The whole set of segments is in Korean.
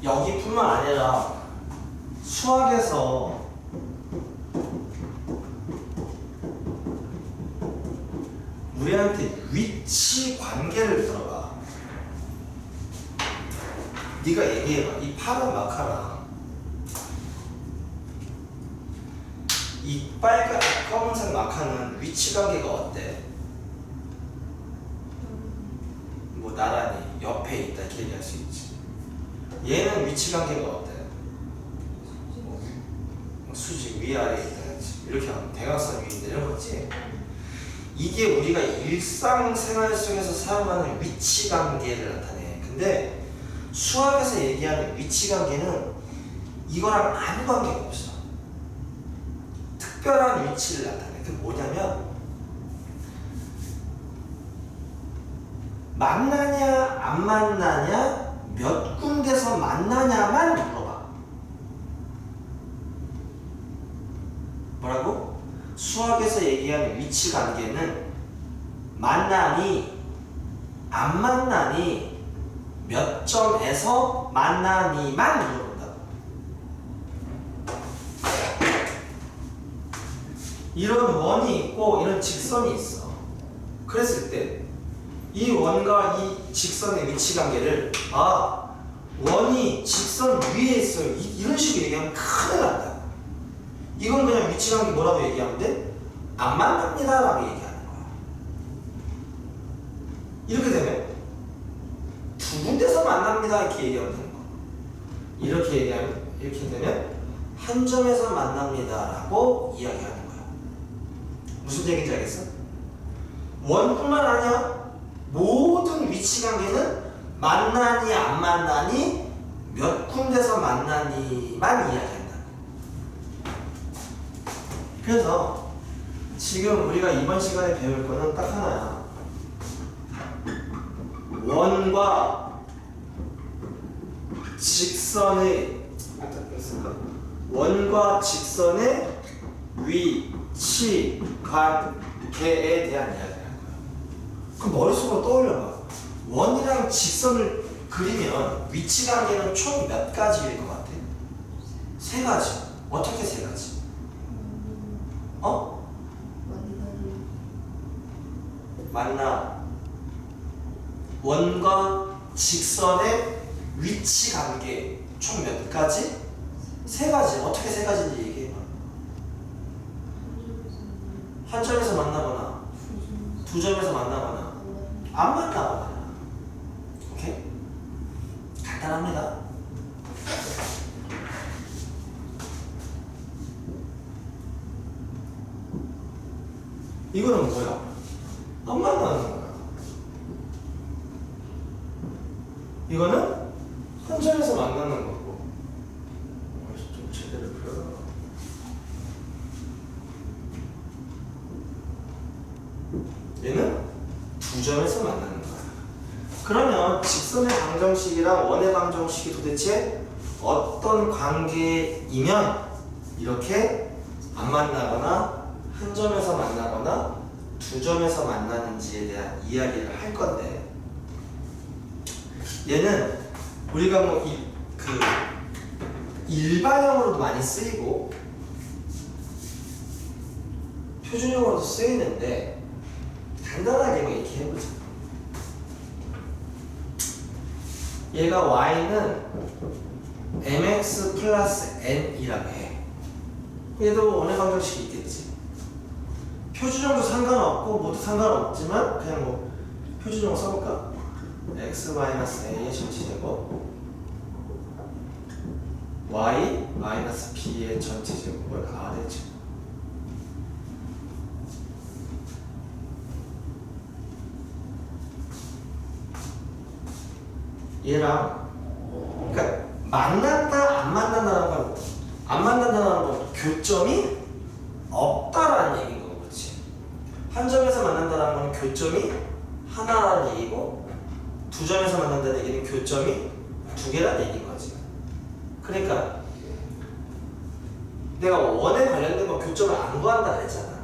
여기뿐만 아니라 수학에서 우리한테 위치 관계를 들어봐. 네가 얘기해봐. 이 파란 마카랑 이 빨간 검은색 마카는 위치 관계가 어때? 뭐 나란히 옆에 있다 이렇게 얘기할 수 있지. 얘는 위치 관계가 어때? 수직 위아래에 있다 이렇게 하면 대각선 위인데 이런 거지. 이게 우리가 일상생활 속에서 사용하는 위치 관계를 나타내. 근데 수학에서 얘기하는 위치 관계는 이거랑 아무 관계가 없어. 특별한 위치를 나타내. 그게 뭐냐면 만나냐 안 만나냐 몇 군데서 만나냐만 물어봐. 뭐라고? 수학에서 얘기하는 위치 관계는 만나니 안 만나니 몇 점에서 만나니만 물어본다고. 이런 원이 있고 이런 직선이 있어. 그랬을 때 이 원과 이 직선의 위치 관계를 원이 직선 위에 있어요. 이런 식으로 얘기하면 큰일 난다. 이건 그냥 위치 관계 뭐라고 얘기하면 돼? 안 만납니다 라고 얘기하는 거야. 이렇게 되면 두 군데서 만납니다 이렇게 얘기하면 되는 거야. 이렇게 되면 한 점에서 만납니다 라고 이야기하는 거야. 무슨 얘기인지 알겠어? 원뿐만 아니야. 모든 위치 관계는 만나니 안 만나니 몇 군데서 만나니만 이야기한다. 그래서 지금 우리가 이번 시간에 배울 거는 딱 하나야. 원과 직선의 위치 관계에 대한 이야기를 할 거야. 그럼 머릿속으로 떠올려봐. 원이랑 직선을 그리면 위치 관계는 총 몇 가지일 것 같아? 세 가지. 어떻게 세 가지? 만나. 원과 직선의 위치 관계 총 몇 가지? 세 가지. 어떻게 세 가지인지 얘기해봐. 한 점에서 만나거나 두 점에서 만나거나 안 만나거나. 오케이? 간단합니다. 이거는 뭐야? 안 만나는 거야. 이거는 한 점에서 만나는 거고. 좀 제대로 그려. 얘는 두 점에서 만나는 거야. 그러면 직선의 방정식이랑 원의 방정식이 도대체 어떤 관계이면 이렇게 안 만나거나 한 점에서 만나거나 두 점에서 만나는지에 대한 이야기를 할 건데, 얘는 우리가 뭐 일반형으로도 많이 쓰이고 표준형으로도 쓰이는데 간단하게 뭐 이렇게 해보자. 얘가 y는 mx 플러스 n이라고 해. 얘도 원의 방정식이 있겠지. 표준형도 상관없고 모두 상관없지만 그냥 뭐 표준형을 써볼까? x 마이너스 a의 전체제곱 y 마이너스 b의 전체제곱을 r의 제곱. 얘랑 그러니까 만난다 안 만난다는 건, 안 만난다는 건 교점이 없다라는 얘기인 거고, 그렇지? 한 점에서 만난다는 건 교점이 하나라는 얘기고, 두 점에서 만난다는 얘기는 교점이 두 개라는 얘기인 거지. 그러니까 내가 원에 관련된 거 교점을 안 구한다 그랬잖아.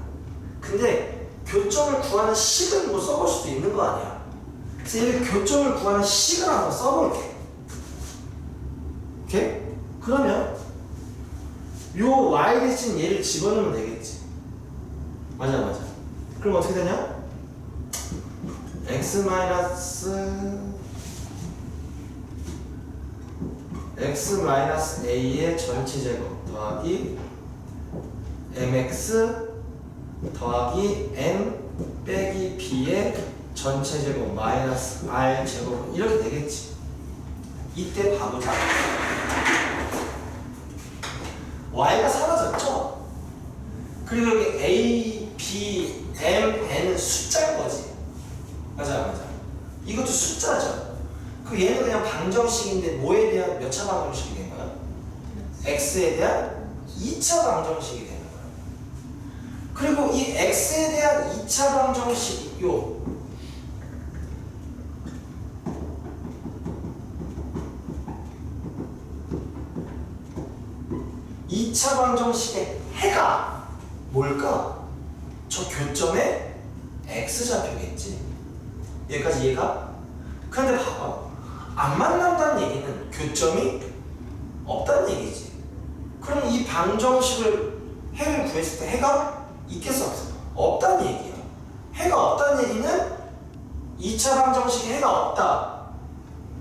근데 교점을 구하는 식은 뭐 써볼 수도 있는 거 아니야. 그래서 얘를 교점을 구하는 식을 한번 써볼게. 오케이? 그러면 요 y 대신 얘를 집어넣으면 되겠지. 맞아. 그럼 어떻게 되냐? x 마이너스 a의 전체 제곱 더하기 mx 더하기 n 빼기 b의 전체 제곱 마이너스 r 제곱 이렇게 되겠지. 이때 봐보자. y가 사라졌죠? 그리고 여기 a, b, m, n은 숫자인 거지. 맞아. 이것도 숫자죠. 그 얘는 그냥 방정식인데 뭐에 대한 몇 차 방정식이 된 거야? x에 대한 2차 방정식이 되는 거야. 그리고 이 x에 대한 2차 방정식 요 2차 방정식의 해가 뭘까? 저 교점에 x좌표겠지. 여기까지 이해가? 그런데 봐봐. 안 만난다는 얘기는 교점이 없다는 얘기지. 그럼 이 방정식을 해를 구했을 때 해가 있겠어 없어? 없다는 얘기야. 해가 없다는 얘기는 2차 방정식에 해가 없다.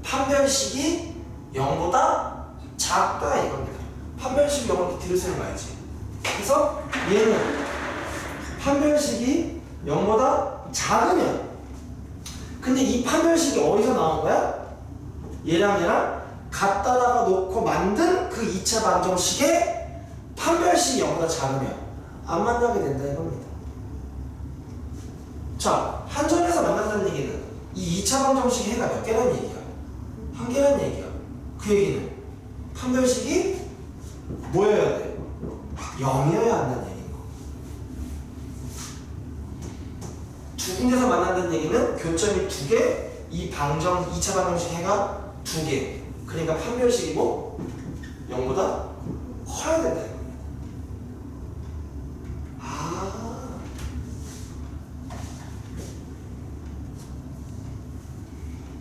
판별식이 0보다 작다 이겁니다. 판별식이 0을 들으시는 거 알지? 그래서 얘는 판별식이 0보다 작으면, 근데 이 판별식이 어디서 나온 거야? 얘랑 갖다다가 놓고 만든 그 2차 방정식의 판별식이 0보다 작으면 안 만나게 된다 이겁니다. 자, 한 점에서 만난다는 얘기는 이 2차 방정식의 해가 몇 개라는 얘기야? 한 개라는 얘기야. 그 얘기는 판별식이 뭐여야 돼? 0이어야 한다는 얘기인 거. 두 군데서 만난다는 얘기는 교점이 2개, 이 방정 2차 방정식 해가 2개. 그러니까 판별식이 뭐? 0보다 커야 된다.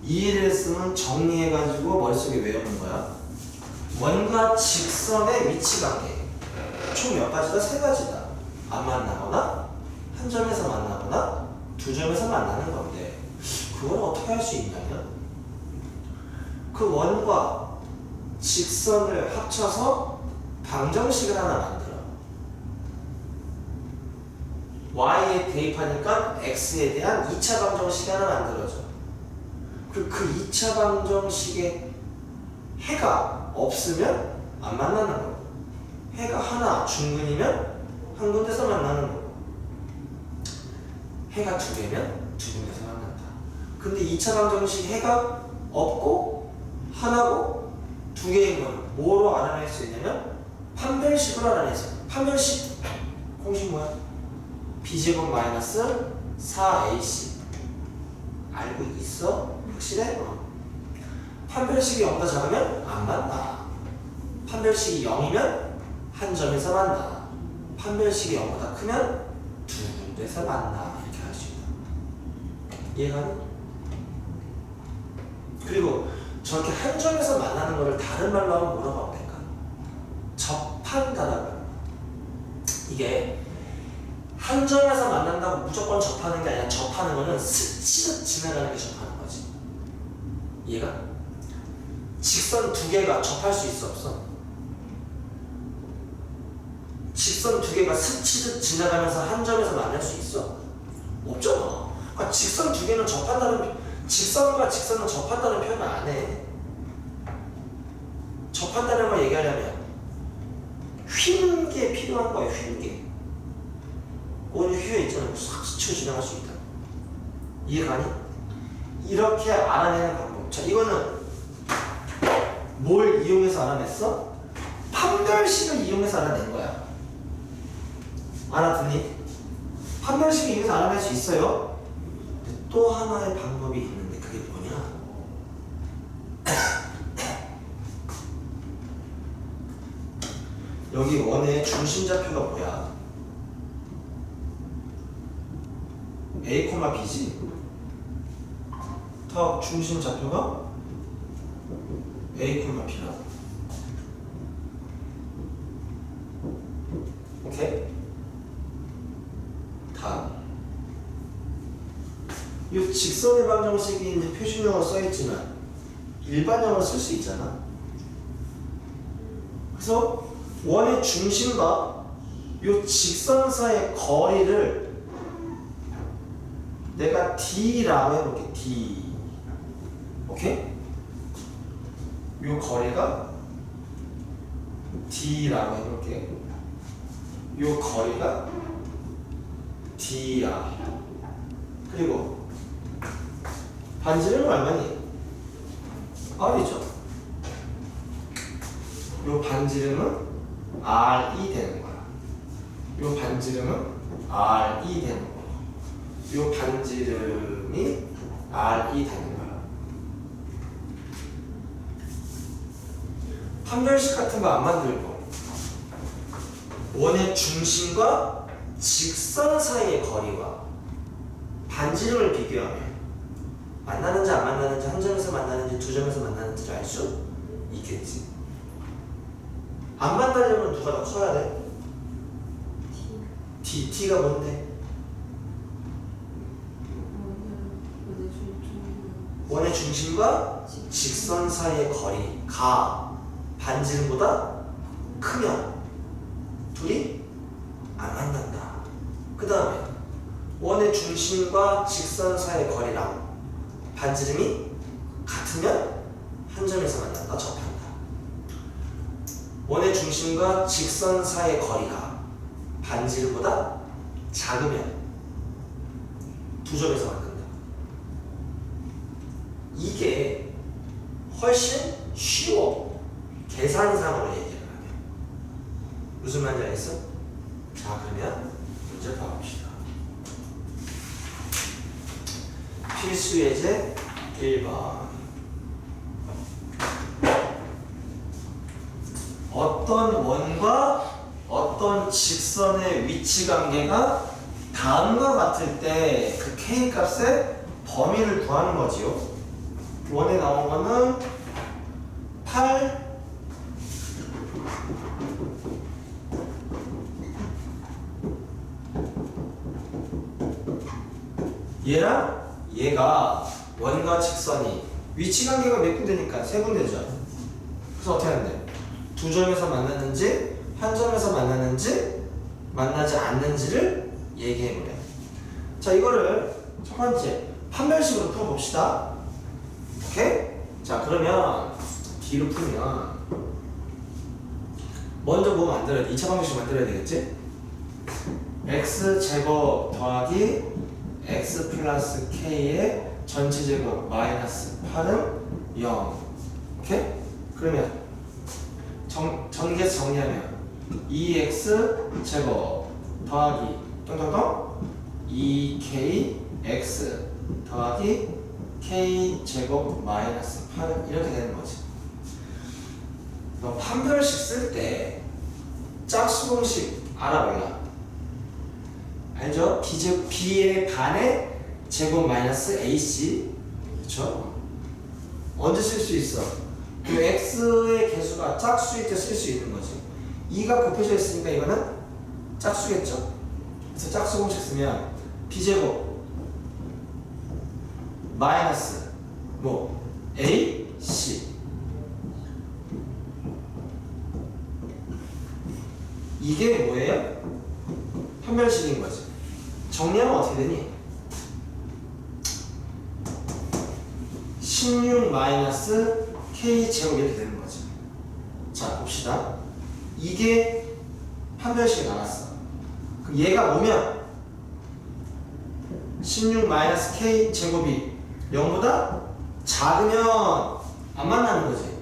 이 일을 쓰면 정리해가지고 머릿속에 외우는 거야. 원과 직선의 위치 관계. 총 몇 가지다? 3가지다. 안 만나거나, 한 점에서 만나거나, 두 점에서 만나는 건데, 그걸 어떻게 할 수 있냐면, 그 원과 직선을 합쳐서 방정식을 하나 만들어. y에 대입하니까 x에 대한 2차 방정식이 하나 만들어져. 그 2차 방정식에 해가 없으면 안 만나는 거고, 해가 하나 중근이면 한 군데서 만나는 거고, 해가 2개면 2군데서 만난다. 근데 2차 방정식 해가 없고 하나고 2개인 건 뭐로 알아낼 수 있냐면 판별식으로 알아낼 수 있어. 판별식 공식 뭐야? b제곱 마이너스 4ac. 알고 있어? 확실해? 판별식이 0보다 작으면 안 만나. 판별식이 0이면 한 점에서 만나. 판별식이 0보다 크면 두 군데서 만나. 이렇게 할 수 있다. 이해가니? 그리고 저렇게 한 점에서 만나는 거를 다른 말로 하면 뭐라고 하면 될까? 접한다라고. 이게 한 점에서 만난다고 무조건 접하는 게 아니라, 접하는 거는 스치듯 지나가는 게 접하는 거지. 이해가? 직선 2개가 접할 수 있어 없어? 직선 2개가 스치듯 지나가면서 한 점에서 만날 수 있어? 없잖아. 그러니까 직선 2개는 접한다는, 직선과 직선은 접한다는 표현을 안 해. 접한다는 걸 얘기하려면 휜 게 필요한 거야. 휜 게. 오늘 휘에 있잖아. 싹 스쳐 지나갈 수 있다. 이해가니? 이렇게 알아내는 방법. 자, 이거는 뭘 이용해서 알아냈어? 판별식을 이용해서 알아낸 거야. 알아듣니? 판별식을 이용해서 알아낼 수 있어요. 근데 또 하나의 방법이 있는데 그게 뭐냐? 여기 원의 중심좌표가 뭐야? A, B지? 더 중심 좌표가 A, B라. 오케이? 다음. 이 직선의 방정식이 이제 표준형으로 써있지만 일반형으로 쓸 수 있잖아. 그래서 원의 중심과 이 직선 사이의 거리를 내가 D라고 해볼게. D. 오케이? 이 거리가 D라고 해볼게. 이 거리가 D야. 그리고 반지름은 얼마니? R이죠. 이 반지름은 RE 되는 거야. 이 반지름은 RE 되는 거야. 이 반지름이 RE 되는 거야. 판별식 같은 거 안 만들고 원의 중심과 직선 사이의 거리와 반지름을 비교하면 만나는지 안 만나는지, 한 점에서 만나는지 두 점에서 만나는지를 알 수 있겠지. 안 만나려면 누가 더 커야 돼? T가 뭔데? 원의 중심과 직선 사이의 거리가 반지름보다 크면 둘이 안 만난다. 그 다음에 원의 중심과 직선 사이의 거리랑 반지름이 같으면 한 점에서 만난다. 접한다. 원의 중심과 직선 사이의 거리가 반지름보다 작으면 두 점에서 만난다. 이게 훨씬 쉬워. 계산상으로 얘기를 하면. 무슨 말인지 알겠어? 자, 그러면 문제 봐봅시다. 필수 예제 1번. 어떤 원과 어떤 직선의 위치 관계가 다음과 같을 때 그 K 값의 범위를 구하는 거지요. 원에 나온 거는 8 얘랑 얘가 원과 직선이 위치 관계가 몇 군데니까 세 군데죠. 그래서 어떻게 하면 돼? 두 점에서 만났는지 한 점에서 만났는지 만나지 않는지를 얘기해보래. 자, 이거를 첫 번째 판별식으로 풀어봅시다. 오케이? 자, 그러면 D로 풀면 먼저 뭐 만들어야 돼? 2차 방정식 만들어야 되겠지? x제곱 더하기 x 플러스 k의 전체제곱 마이너스 8은 0. 오케이? 그러면 전개해서 정리하면 2x제곱 더하기 똥똥똥 2kx 더하기 k제곱 마이너스 8은 이렇게 되는 거지. 너 판별식 쓸 때 짝수공식 알아 몰라? 알죠? b의 반의 제곱 마이너스 ac. 그쵸? 언제 쓸 수 있어? 그 x의 개수가 짝수일 때 쓸 수 있는 거지. 2가 곱해져 있으니까 이거는 짝수겠죠? 그래서 짝수 공식 쓰면 b제곱 마이너스 뭐 ac 이게 뭐예요? 판별식인 거지. 정리하면 어떻게 되니? 16 마이너스 k제곱 이렇게 되는 거지. 자, 봅시다. 이게 판별식이 나왔어. 그럼 얘가 오면 16 마이너스 k제곱이 0보다 작으면 안 만나는 거지.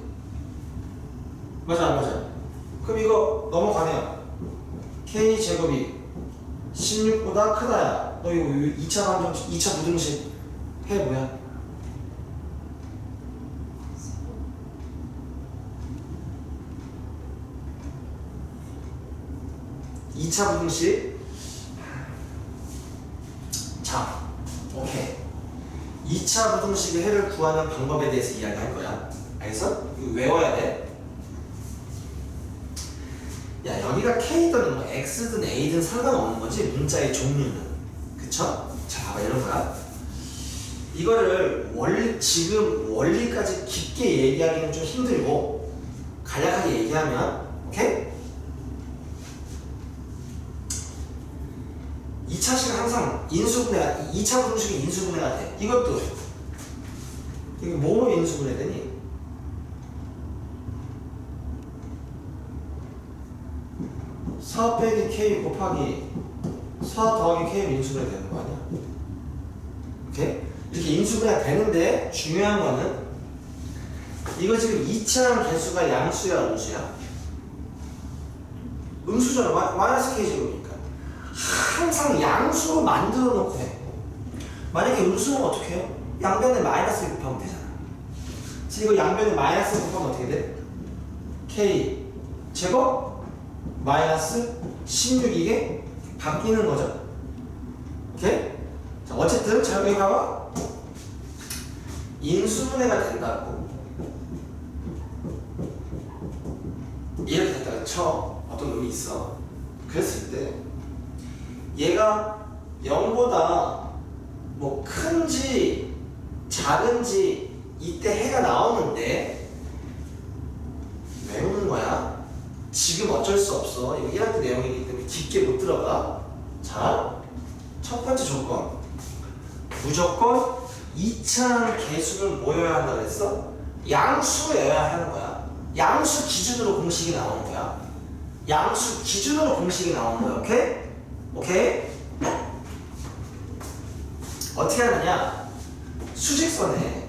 맞아, 안 맞아? 그럼 이거 넘어가면 k제곱이 16보다 크다야. 너 이거 2차 방정식, 2차 부등식 해 뭐야? 2차 부등식. 자, 오케이. 2차 부등식의 해를 구하는 방법에 대해서 이야기할 거야. 알겠어? 이거 외워야 돼. 야 여기가 K든 뭐 X든 A든 상관없는 거지 문자의 종류는. 그쵸? 자 봐봐 이런 거야. 이거를 지금 원리까지 깊게 얘기하기는 좀 힘들고 간략하게 얘기하면 오케이? 2차식은 항상 인수분해가 2차 분식이 인수분해가 돼. 이것도 이거 뭐로 인수분해되니? 4 빼기 K 곱하기 4 더하기 K로 인수분해 되는 거 아니야? 오케이? 이렇게 인수분해가 되는데 중요한 거는 이거 지금 2차항 개수가 양수야 음수야? 음수잖아. 마이너스 K제곱이니까 항상 양수로 만들어 놓고 해. 만약에 음수는 어떻게 해요? 양변에 마이너스를 곱하면 되잖아. 그래서 이거 양변에 마이너스를 곱하면 어떻게 돼? K 제곱 마이너스 16 이게 바뀌는 거죠. 오케이? 자, 어쨌든 자 여기 봐봐. 인수분해가 된다고 이렇게 됐다가 쳐. 어떤 놈이 있어. 그랬을 때 얘가 0보다 뭐 큰지 작은지 이때 해가 나오는데 왜 오는 거야? 지금 어쩔 수 없어. 이거 1학기 내용이기 때문에 깊게 못 들어가. 자, 첫 번째 조건. 무조건 2차항 개수는 뭐여야 한다고 했어? 양수여야 하는 거야. 양수 기준으로 공식이 나오는 거야. 양수 기준으로 공식이 나오는 거야. 오케이? 오케이? 어떻게 하느냐? 수직선에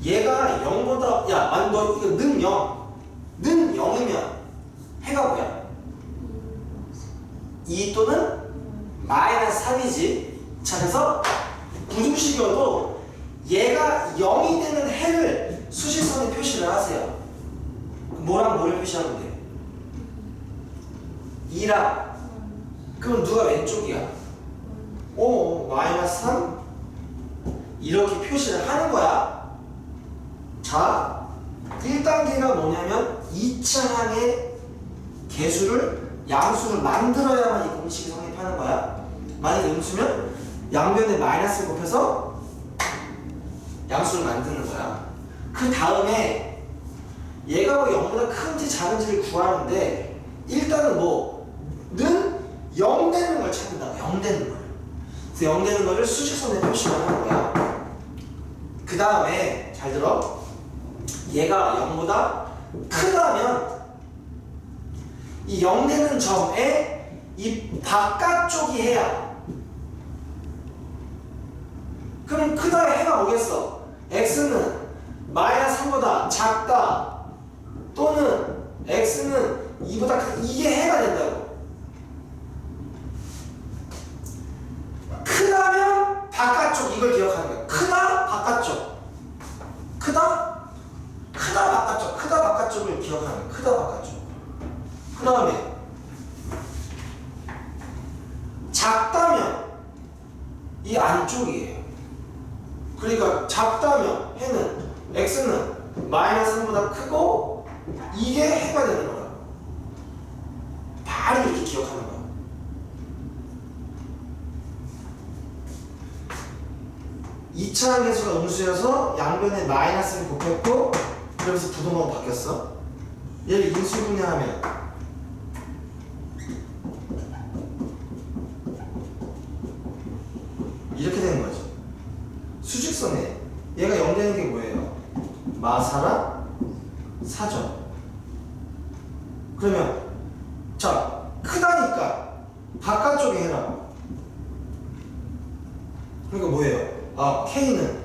얘가 0보다 야, 너 이거 는 0. 는 0이면 해가 뭐야? 2 또는 마이너스 3이지. 자, 그래서 부등식이어도 얘가 0이 되는 해를 수직선에 표시를 하세요. 뭐랑 뭐를 표시하면 돼? 2랑. 그럼 누가 왼쪽이야? 마이너스 3? 이렇게 표시를 하는 거야. 자, 1단계가 뭐냐면 2차항의 개수를 양수를 만들어야만 이 공식이 성립하는 거야. 만약에 음수면 양변에 마이너스를 곱해서 양수를 만드는 거야. 그 다음에 얘가 뭐 0보다 큰지 작은지를 구하는데 일단은 는 0 되는 걸 찾는다. 0 되는 걸. 그래서 0 되는 거를 수직선에 표시를 하는 거야. 그 다음에 잘 들어. 얘가 0보다 크다면 이 0 되는 점에 이 바깥쪽이 해야. 그럼 크다의 해가 뭐겠어? x는 마이너스 3보다 작다 또는 x는 2보다 크다. 이게 해가 된다고. 크다면 바깥쪽 이걸 기억하는 거야. 크다 바깥쪽. 크다 바깥쪽. 크다 바깥쪽을 기억하는 거야. 크다 바깥쪽. 그 다음에 작다면 이 안쪽이에요. 그러니까 작다면 해는 x는 마이너스 3보다 크고 이게 해가 되는 거야. 바로 이렇게 기억하는 거야. 이 차항 개수가 음수여서 양변에 마이너스를 곱했고 그러면서 부동하고 바뀌었어. 얘를 인수분해하면 이렇게 되는 거죠. 수직선에 얘가 0 되는 게 뭐예요? 마사랑 사죠. 그러면 자, 크다니까 바깥쪽에 해라. 그러니까 뭐예요? K는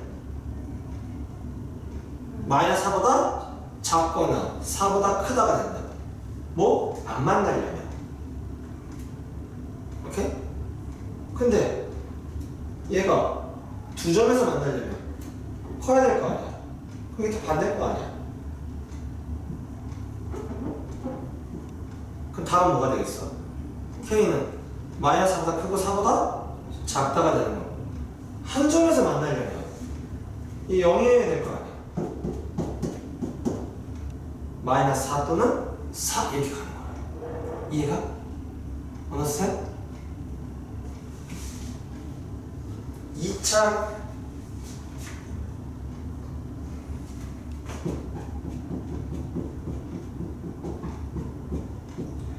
마이너스 4보다 작거나 4보다 크다가 된다. 뭐? 안 만나려면. 오케이? 근데 얘가 두 점에서 만나려면 커야 될 거 아니야. 그게 다 반대일 거 아니야. 그럼 다음 뭐가 되겠어? K는 마이너스 4보다 크고 4보다 작다가 되는 거. 한 점에서 만나려면 이 0이어야 될 거 아니야. 마이너스 4 또는 4 이렇게 가는 거야. 이해가? understand? 2차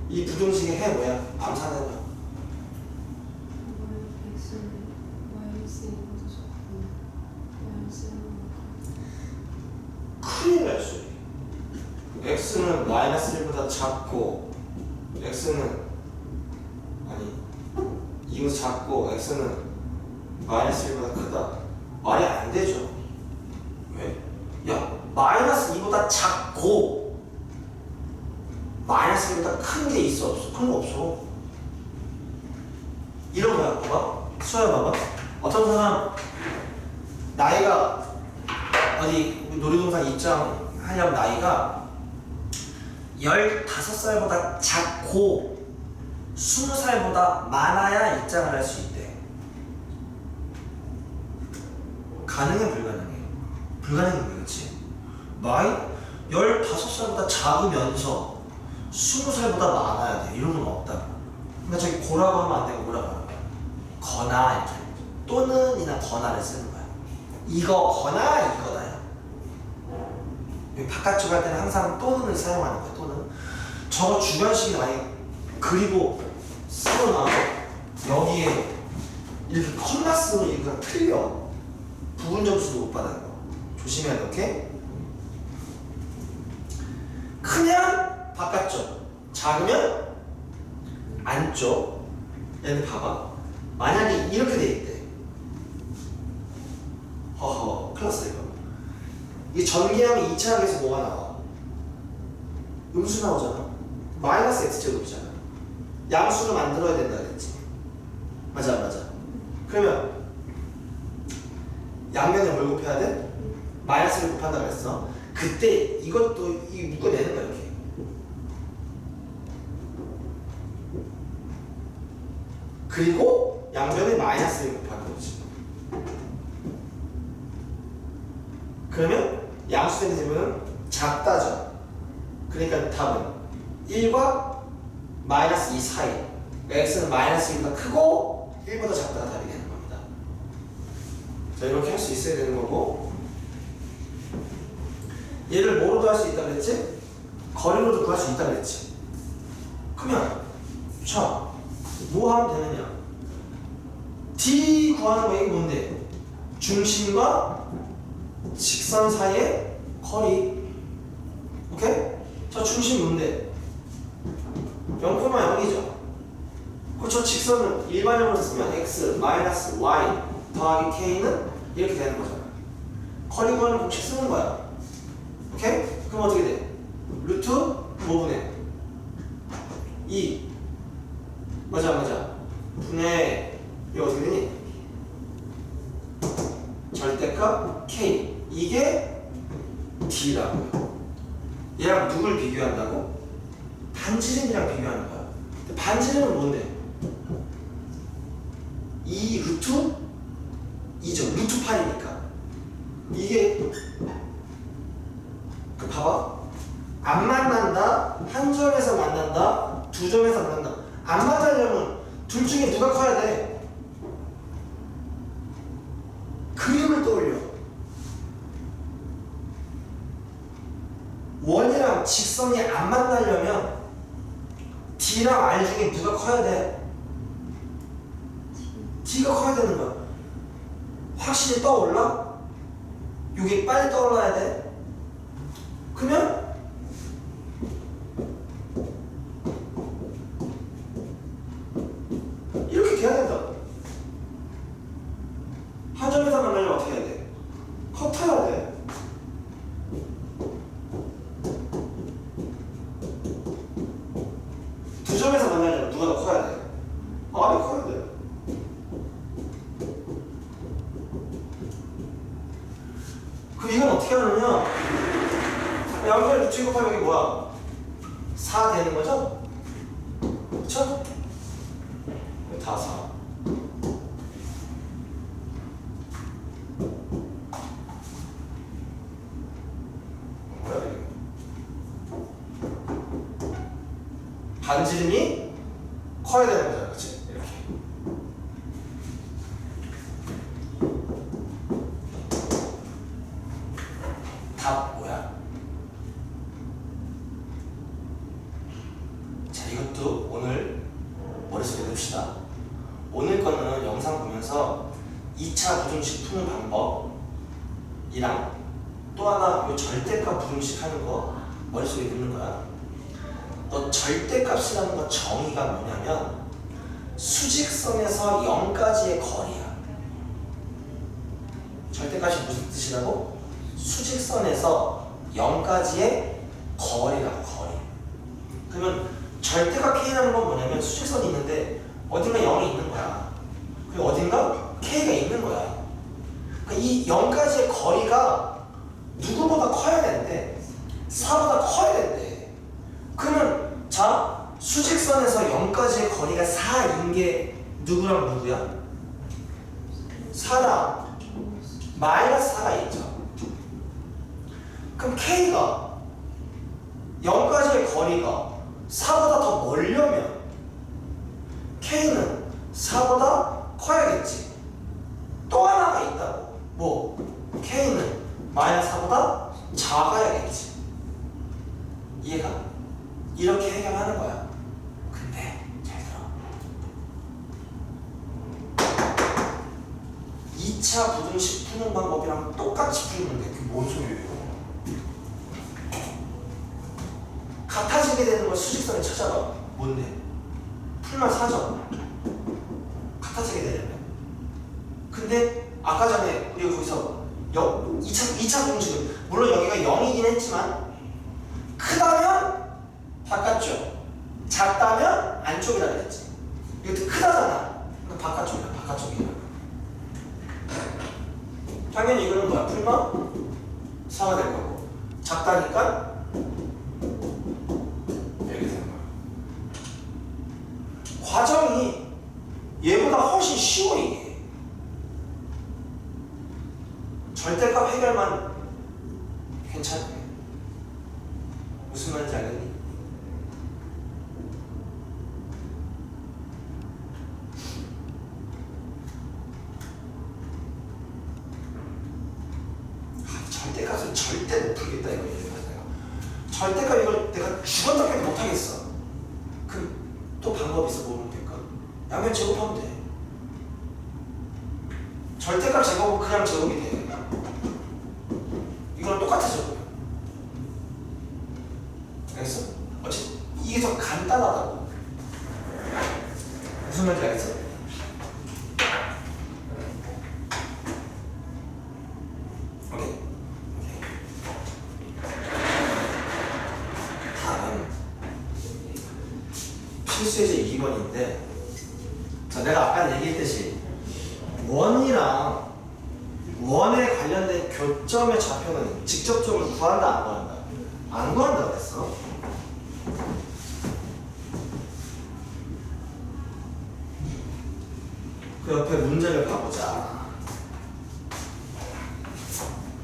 이 부등식의 해 뭐야? 암산해봐. 큰일 날 소리. x는 마이너스 1보다 작고 x는 아니 이거 작고 x는 마이너스 1보다 크다. 말이 안 되죠. 왜? 야 마이너스 2보다 작고 마이너스 1보다 큰 게 있어 없어? 큰 거 없어. 이런 거야. 봐봐. 수야 봐봐. 어떤 사람 나이가 어디 놀이동산 입장하려면 나이가 15살보다 작고 20살보다 많아야 입장을 할 수 있대. 가능해 불가능해? 불가능해 그렇지? 나이 15살보다 작으면서 20살보다 많아야 돼. 이런 건 없다고. 그러니까 저기 고라고 하면 안 되고 뭐라고 하는 거야? 거나 이렇게 또는이나 거나를 쓰는 거야. 이거 거나 이거다야. 여기 바깥쪽 할 때는 항상 또는을 사용하는 거야. 또는 저거 주변식이 많이 그리고 쓰거나 여기에 이렇게 컴마 쓰면 이거 틀려. 부분 점수도 못 받아요. 조심해야 돼. 오케이? 크면 바깥쪽, 작으면 안쪽. 얘는 봐봐. 만약에 이렇게 돼 있대. 허허, 큰일 났어 이거. 이 전개하면 2차 항에서 뭐가 나와? 음수 나오잖아. 마이너스 x제곱이잖아. 양수를 만들어야 된다 그랬지. 맞아 맞아. 그러면 양면에 뭘 곱해야 돼? 마이너스를 곱한다 그랬어. 그때 이것도 이 묶어내는 거야 이렇게. 그리고 양면에 마이너스를 곱하는 거지. 그러면 양수된 되면 작다죠. 그러니까 답은 1과 마이너스 2 사이. x는 마이너스 1보다 크고 1보다 작다가 답이 되는 겁니다. 자, 이렇게 할 수 있어야 되는 거고, 얘를 뭐로도 할 수 있다 그랬지? 거리로도 구할 수 있다 그랬지? 그러면 자, 뭐 하면 되느냐? d 구하는 거 이게 뭔데? 중심과 직선 사이의 거리. 오케이? 저 중심 뭔데? 0,0이죠. 그럼 저 직선은 일반형으로 쓰면 x 마이너스 y 더하기 k는 이렇게 되는 거잖아. 거리 구하는 공식 쓰는 거야. 오케이? 그럼 어떻게 돼? 루트 5분의 2 맞아 맞아 분의 이거 어떻게 되니? 절대값 k. 이게 d라고요. 얘랑 누굴 비교한다고? 반지름이랑 비교하는 거야. 근데 반지름은 뭔데? 2 루트 2죠. 루트 8이니까. 이게 그 봐봐. 안 만난다, 한 점에서 만난다, 두 점에서 만난다. 안 만나려면 둘 중에 누가 커야 돼? 그림을 떠올려. 원이랑 직선이 안 만나려면 D랑 R 중에 누가 커야 돼? D가 커야 되는 거야. 확실히 떠올라? 이게 빨리 떠올라야 돼. 그러면 이렇게 돼야 된다. 한 점에서 만나려면 어떻게 해야 돼? 커트해야 돼. 두 점에서 만나려면 누가 더 커야 돼? R이 커야 돼. 그럼 이건 어떻게 하느냐? 양변에 루트 곱하면 여기 뭐야? 4 되는 거죠? 그쵸? 다 4. 뭐야 이게? 반지름이 커야 되는 거잖아, 그치? 이렇게. 답 뭐야? 자, 이것도 오늘 머릿속에 넣읍시다. 오늘 거는 영상 보면서 2차 부등식 푸는 방법이랑 또 하나 요 절대값 부등식 하는 거 머릿속에 넣는 거야. 너 절대값이라는 거 정의가 뭐냐면 수직선에서 0까지의 거리야. 절대값이 무슨 뜻이라고? 수직선에서 0까지의 거리라고, 거리. 그러면 절대값 K라는 건 뭐냐면 수직선이 있는데 어딘가 0이 있는 거야. 그리고 어딘가 K가 있는 거야. 그러니까 이 0까지의 거리가 누구보다 커야 되는데 4보다 커야 된대. 그러면 자, 수직선에서 0까지의 거리가 4인 게 누구랑 누구야? 4랑 마이너스 4가 있죠. 그럼 K가 0까지의 거리가 4보다 더 멀려면 K는 4보다 커야겠지. 또 하나가 있다고. 뭐? K는 마이너스 4보다 작아야겠지. 이해가? 이렇게 해결하는 거야. 근데 잘 들어. 2차 부등식 푸는 방법이랑 똑같이 풀리는데 그게 뭔 소리예요? 같아지게 되는 걸 수직선에 찾아봐. 뭔데? 풀만 4점. 같아지게 되려면. 근데 아까 전에 우리가 거기서 2차 부등식은 물론 여기가 0이긴 했지만 크다면 바깥쪽, 작다면 안쪽이라 그랬지. 이것도 크다잖아. 그러니까 바깥쪽이야, 바깥쪽이야. 당연히 이거는 뭐야? 풀만 4가 될 거고, 작다니까 이렇게 되는 거야. 과정이 얘보다 훨씬 쉬워, 이게. 절대값 해결만 괜찮네. 무슨 말인지 알겠니? 절대값은 절대 못 풀겠다, 이거. 절대값 이걸 내가 죽었다까지 못 하겠어. 그럼 또 방법이 있어. 뭐면 될까? 양변 제곱하면 돼. 절대값 제곱은 그냥 제곱이 돼. 이거랑 똑같아져. 알겠어? 어쨌든 이게 더 간단하다고. 무슨 말인지 알겠어? 오케이. 다음 필수예제 2번인데, 자, 내가 아까 얘기했듯이 원이랑 원에 관련된 교점의 좌표는 직접적으로 구한다, 안 구한다? 안 구한다 그랬어. 그 옆에 문제를 봐보자.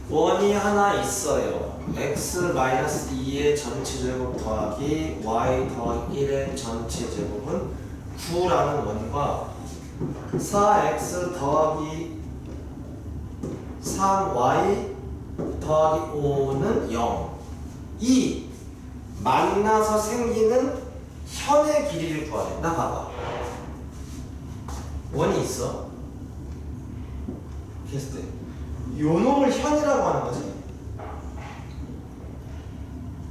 원이 하나 있어요. x-2의 전체 제곱 더하기 y 더하기 1의 전체 제곱은 9라는 원과 4x 더하기 3y 더하기 5는 0. 이 만나서 생기는 현의 길이를 구하래. 나 봐봐. 원이 있어. 이렇게 했을 때 요 놈을 현이라고 하는 거지.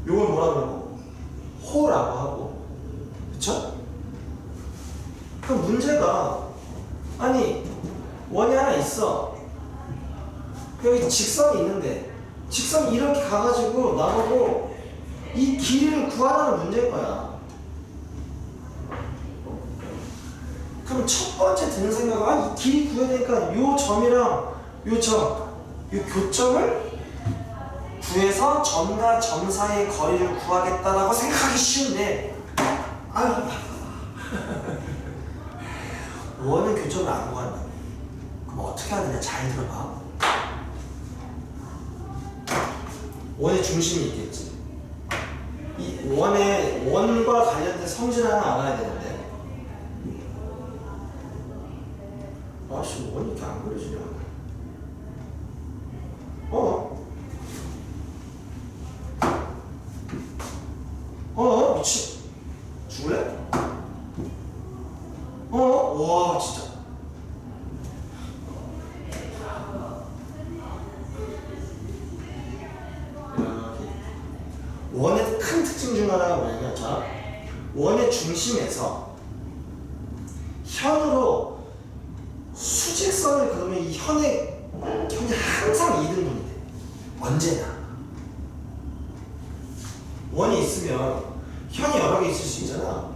요걸 뭐라 그러고? 호라고 하고. 그쵸? 그럼 문제가, 아니 원이 하나 있어. 여기 직선이 있는데 직선이 이렇게 가가지고 나보고 이 길이를 구하라는 문제인 거야. 그럼 첫 번째 드는 생각은, 아, 이 길이 구해야 되니까 요 점이랑 요 점, 요 교점을 구해서 점과 점 사이의 거리를 구하겠다라고 생각하기 쉬운데, 아유, 원은 교점을 안 구한다. 그럼 어떻게 하느냐? 잘 들어봐. 원의 중심이 있겠지. 이 원과 관련된 성질 하나 알아야 되는데. 아씨, 원이 이렇게 안 그려지냐? 미친. 죽을래? 와, 진짜. 원의 큰 특징 중 하나가 뭐냐면, 자, 원의 중심에서 현으로 수직선을 그으면 이 현이 항상 2등분이 돼. 언제나. 원이 있으면 현이 여러 개 있을 수 있잖아.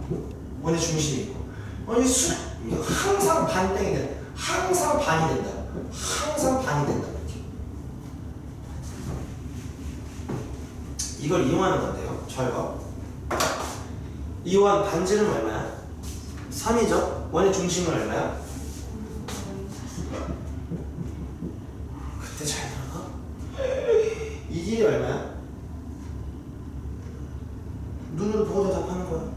원의 중심이 있고. 항상 반땡이 된다. 항상 반이 된다. 항상 반이 된다. 이렇게. 이걸 이용하는 건데요. 잘 봐. 이 원 반지름 얼마야? 3이죠? 원의 중심은 얼마야? 그때 잘 들어가? 이 길이 얼마야? 눈으로 보고 대답하는 거야.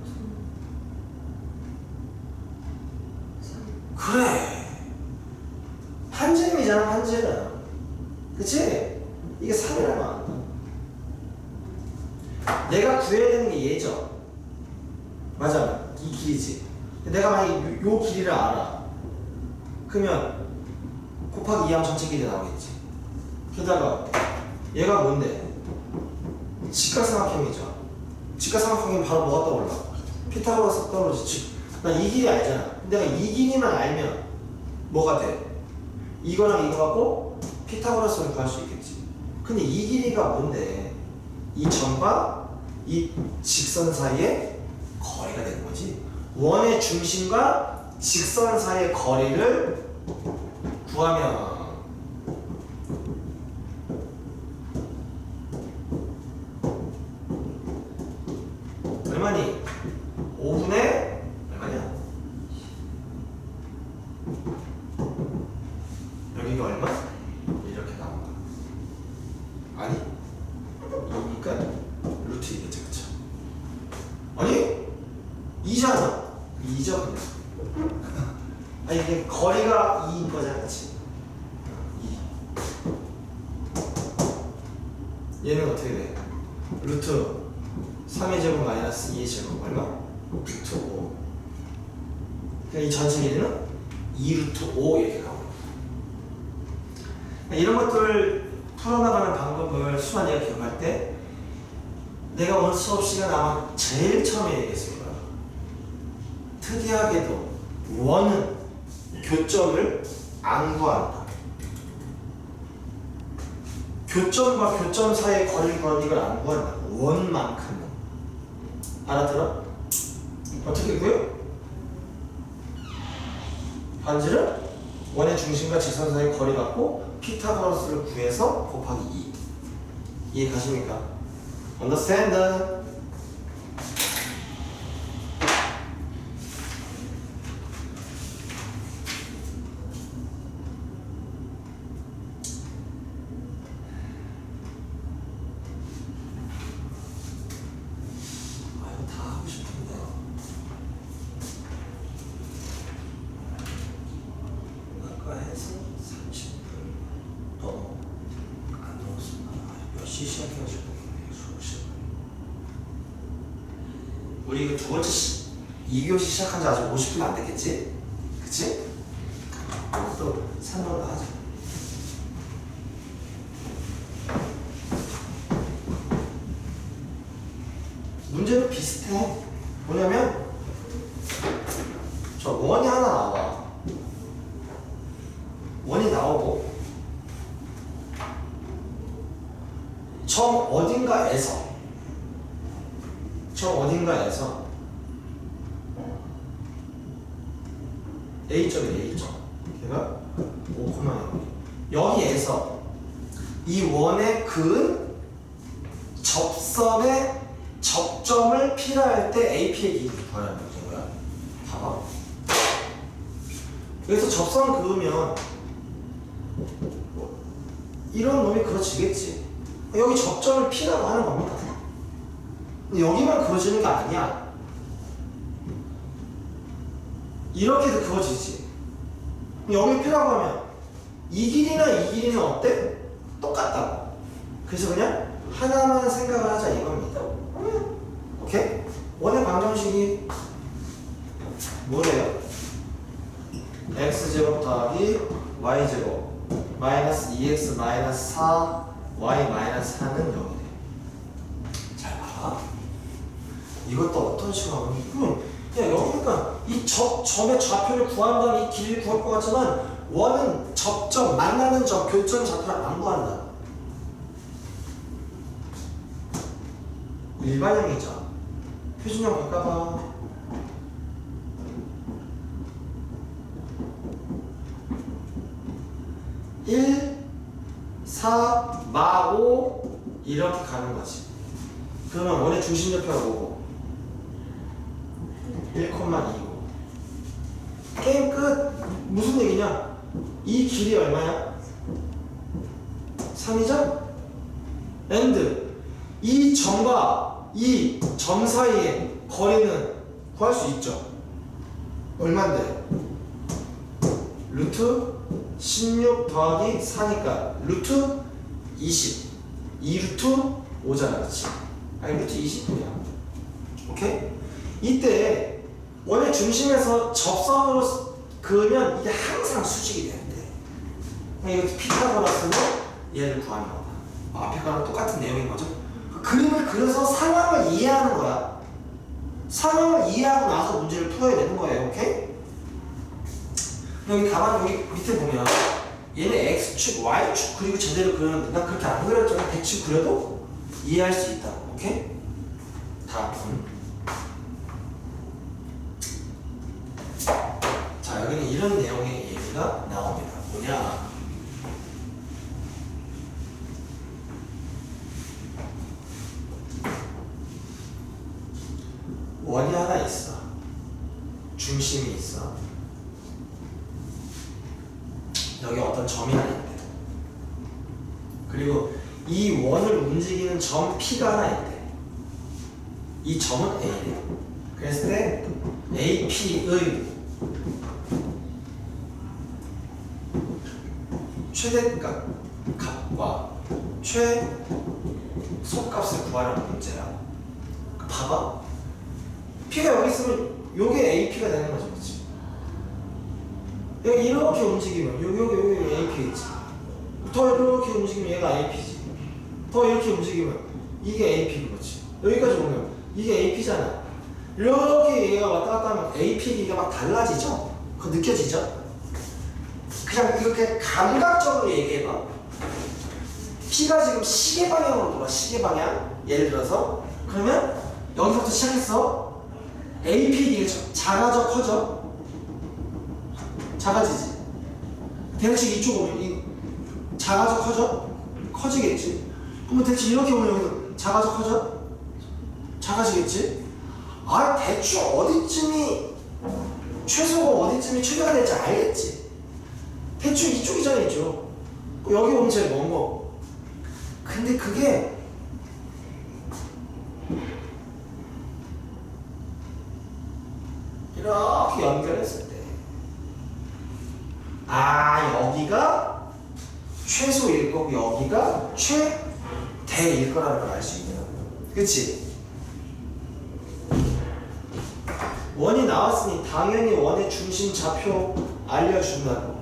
그래. 한지름이잖아, 한지름. 그치? 이게 3이란 말이야. 내가 구해야 되는 게 얘죠. 맞아. 이 길이지. 내가 만약에 요 길이를 알아. 그러면 곱하기 2하면 전체 길이 나오겠지. 게다가 얘가 뭔데? 직각삼각형이죠. 직각삼각형이면 바로 뭐가 떠올라? 피타고라스 떠오르지. 난 이 길이 알잖아. 내가 이 길이만 알면 뭐가 돼? 이거랑 이거 갖고 피타고라스를 구할 수 있겠지. 근데 이 길이가 뭔데? 이 점과 이 직선 사이의 거리가 되는 거지. 원의 중심과 직선 사이의 거리를 구하면 얼마니? 5분의 얼마냐? 여기가 얼마? 이렇게 나온다. 아니? 이니까 루트 2겠지, 그쵸? 아니? 2잖아. 2죠, 그냥. 아니, 이게 거리가 2인 거잖아, 그치? 2. 얘는 어떻게 돼? 루트 3의 제곱 마이너스 2의 제곱 얼마? 루트 5. 그러니까 이 전체 길이는 2루트 5 이렇게 나옵니다. 이런 것들을 풀어나가는 방법을 수환이가 기억할 때 내가 오늘 수업 시간 아마 제일 처음에 얘기했을 거야. 특이하게도 원은 교점을 안 구한다. 교점과 교점 사이의 거리를 구하는 이걸 안 구한다. 원만큼은. 알아들어? 어떻게 구해요? 반지를 원의 중심과 직선 사이의 거리 갖고 피타고라스를 구해서 곱하기 2. 이해 가십니까? Understand? 우리 이거 두 번째 2교시 시작한 지 아직 50분 안 됐겠지? 그치? 또 3번으로 하자. 문제도 비슷해. 뭐냐면 저 원이 하나 나와. 원이 나오고 점 어딘가에서 A점이야, A점. 걔가 5,0 여기에서 이 원의 그은 접선의 접점을 P라 때 AP의 길이를 구하라는 거야. 봐봐. 여기서 접선 그으면 이런 놈이 그려지겠지. 여기 접점을 P라고 하는 겁니다. 근데 여기만 그어지는 게 아니야. 이렇게도 그어지지. 여기 P라고 하면 이 길이나 이 길이는 어때? 똑같다고. 그래서 그냥 하나만 생각을 하자 이겁니다. 오케이? 원의 방정식이 뭐래요? x제곱 더하기 y제곱 마이너스 2x 마이너스 4 y 마이너스 4는 0이래. 잘 봐. 이것도 어떤 식으로 하면 야 여기니까 이 점의 좌표를 구한 다음에 이 길이를 구할 것 같지만 원은 접점, 만나는 점, 교점 좌표를 안 구한다. 일반형이죠. 표준형 바꿔봐. 1, 4, 마 5 이렇게 가는 거지. 그러면 원의 중심좌표가 뭐고? 1,2고 게임 끝. 무슨 얘기냐? 이 길이 얼마야? 3이죠? and 이 점과 이 점 사이의 거리는 구할 수 있죠. 얼만데? 루트 16 더하기 4니까 루트 20 2루트 5잖아. 그렇지? 아니 루트 20이야. 오케이? 이때 원의 중심에서 접선으로 그으면 이게 항상 수직이 되는데 이렇게 피타고라스로 얘를 구하는 거다. 앞에 거랑 똑같은 내용인 거죠. 그림을 그려서 상황을 이해하는 거야. 상황을 이해하고 나서 문제를 풀어야 되는 거예요. 오케이? 여기 답안 여기 밑에 보면 얘는 x축, y축 그리고 제대로 그렸는데 난 그렇게 안 그렸지만 대충 그려도 이해할 수 있다고. 오케이? 다음. 자 여기는 이런 내용의 얘기가 나옵니다. 뭐냐? 원이 하나 있어. 중심이 있어. 여기 어떤 점이 하나 있대. 그리고 이 원을 움직이는 점 P가 하나 있대. 이 점은 A래. 그랬을 때 AP의 최대값 값과 최소값을 구하려는 문제야. 봐봐. P가 여기 있으면 요게 AP가 되는 거죠. 그렇지? 여기 이렇게 움직이면 여기 AP겠지. 더 이렇게 움직이면 얘가 AP지. 더 이렇게 움직이면 이게 AP인 거지. 여기까지 오면 이게 AP잖아. 이렇게 얘가 왔다 갔다 하면 AP 길이가 막 달라지죠? 그거 느껴지죠? 그냥 이렇게 감각적으로 얘기해봐. P가 지금 시계 방향으로 돌아. 시계 방향. 예를 들어서 그러면 여기서부터 시작했어. AP 길이가 작아져 커져? 작아지지. 대략 이쪽 오면 이 작아져 커져? 커지겠지. 그러면 대충 이렇게 오면 여기도 작아져 커져? 작아지겠지. 아 대충 어디쯤이 최소고 어디쯤이 최대가 될지 알겠지. 대충 이쪽이잖아 이쪽. 여기 오면 제일 먼 거. 근데 그게 이렇게 연결했을 때 여기가 최소일 거고 여기가 최대일 거라는 걸 알 수 있는 거야. 그치? 원이 나왔으니 당연히 원의 중심 좌표 알려준다고.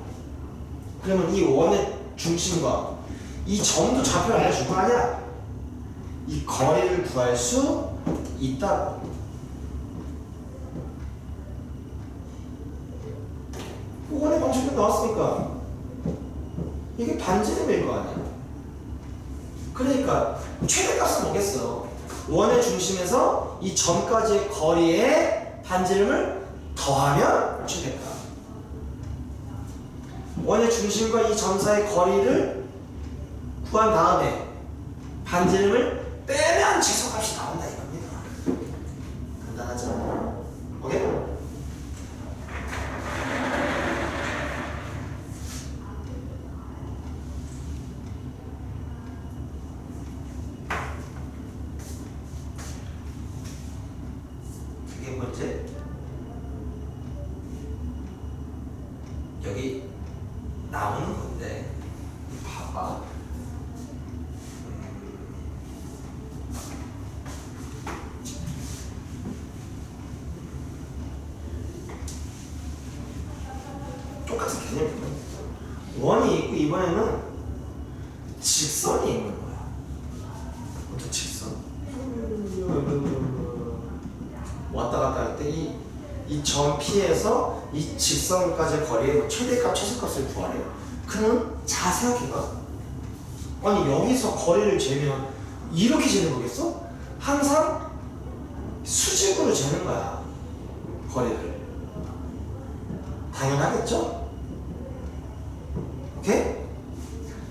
그러면 이 원의 중심과 이 점도 좌표를 알려줄 거 아니야? 이 거리를 구할 수 있다고. 원의 방정식 나왔으니까 이게 반지름일 거 아니야. 그러니까 최대값은 뭐겠어? 원의 중심에서 이 점까지의 거리의 반지름을 더하면 최대값. 원의 중심과 이 점 사이의 거리를 구한 다음에 반지름을 빼면 최소값이 나온다 이겁니다. 간단하죠? 오케이? 이번에는 직선이 있는 거야. 어떤 직선? 왔다 갔다 할 때 이 점 P에서 이 직선까지의 거리의 뭐 최대값, 최소값을 구하래. 그는 자세하게 가. 아니 여기서 거리를 재면 이렇게 재는 거겠어? 항상 수직으로 재는 거야. 거리를. 당연하겠죠? 오케이?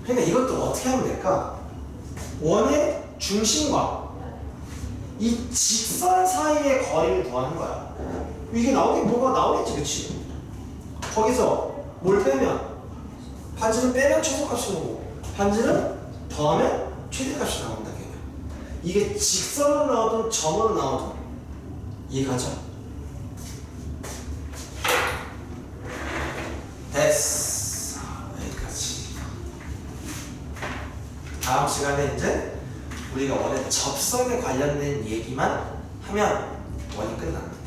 그러니까 이것도 어떻게 하면 될까? 원의 중심과 이 직선 사이의 거리를 구하는 거야. 이게 뭐가 나오겠지, 그치? 거기서 뭘 빼면? 반지름 빼면 최소값이 나오고, 반지름 더하면 최대값이 나온다, 걔는. 이게 직선으로 나오든 점으로 나오든 이해가죠? 됐어. 여기까지. 다음 시간에 이제 우리가 원의 접선에 관련된 얘기만 하면 원이 끝납니다.